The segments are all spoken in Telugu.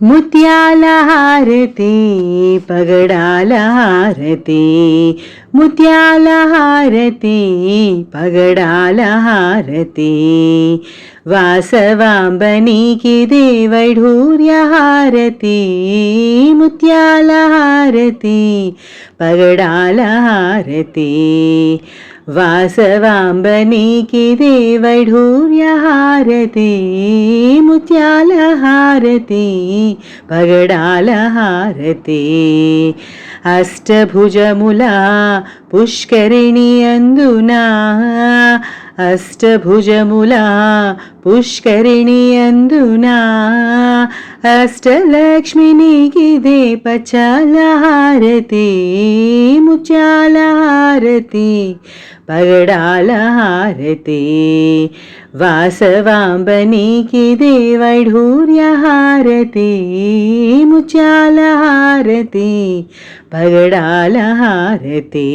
ముత్యాల హారతి పగడాల హారతి ముత్యాల హారతి పగడాల హారతి వాసవాంబనీకిదే వైఢూర్య హారతి ముత్యాల హారతి పగడాల హారతి వాసవాంబనీకిదే వైఢూర్య హారతి ముత్యాల హారతి పగడాల హారతి అష్టభుజముల పుష్కరిణి అందునా అష్టభుజముల పుష్కరిణి అందునా అష్టలక్ష్మినికిదే పచాల హారతి ముత్యాల హారతి పగడాల హారతి వాసవాంబనీకిదే వైఢూర్య హారతి ముత్యాల హారతి పగడాల హారతి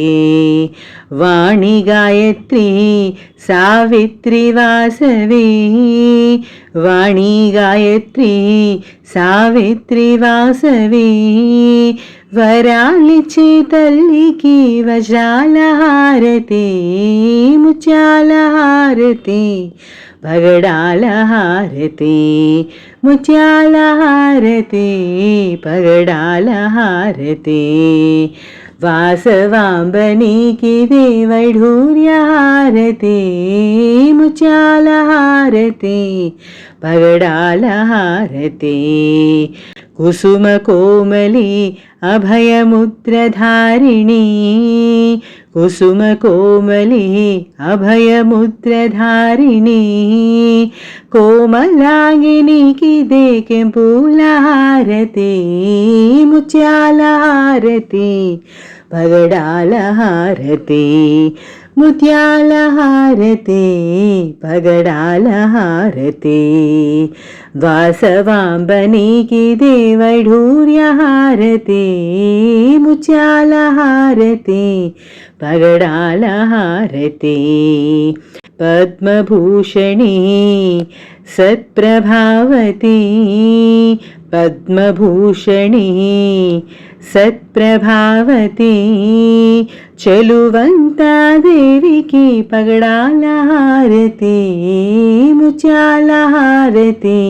వాణి గాయత్రి సావిత్రి వాసవి వాణి గాయత్రి సావిత్రి వాసవి వరాలిచ్చే తల్లికి వజ్రాల హారతి ముత్యాల హారతి పగడాల హారతి ముత్యాల హారతి పగడాల హారతి వాసవాంబనీకిదే వైఢూర్య హారతి ముత్యాల హారతి పగడాల హారతి కుసుమ కోమలి అభయముద్రధారిణి కుసుమ కోమలి అభయముద్రధారిణి కోమలాంగినికిదే కెంపుల హారతి ముత్యాల హారతి పగడాల హారతి ముత్యాల హారతి పగడాల హారతి వాసవాంబనీకిదే వైఢూర్య హారతి ముత్యాల హారతి పగడాల హారతి పద్మభూషణి సత్ప్రభావతి పద్మభూషణి సత్ప్రభావతి చెలువంతాదేవికి పగడాల హారతి ముత్యాల హారతి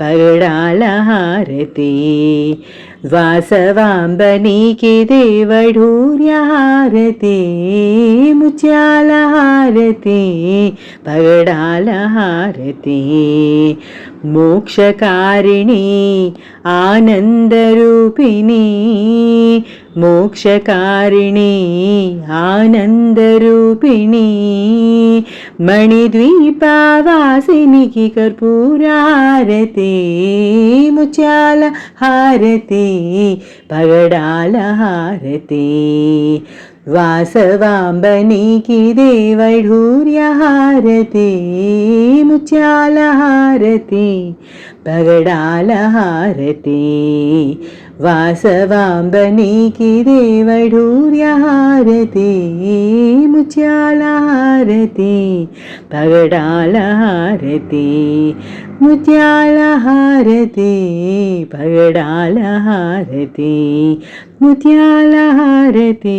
పగడాల హారతి వాసవాంబనీకిదే వైఢూర్య హారతి ముత్యాల హారతి పగడాల హారతి మోక్షకారిణి ఆనందరూపిణి మోక్షకారిణి ఆనందరూపిణి మణిద్వీపవాసినికి కర్పూర హారతి ముత్యాల హారతి పగడాల హారతి వాసవాంబనీకిదే వైఢూర్య హారతి ముత్యాల హారతి పగడాల హారతి వాసవాంబనీకిదే వైఢూర్య హారతి ముత్యాల హారతి పగడాల హారతి ముత్యాల హారతి పగడాల హారతి ముత్యాల హారతి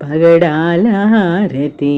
పగడాల హారతి.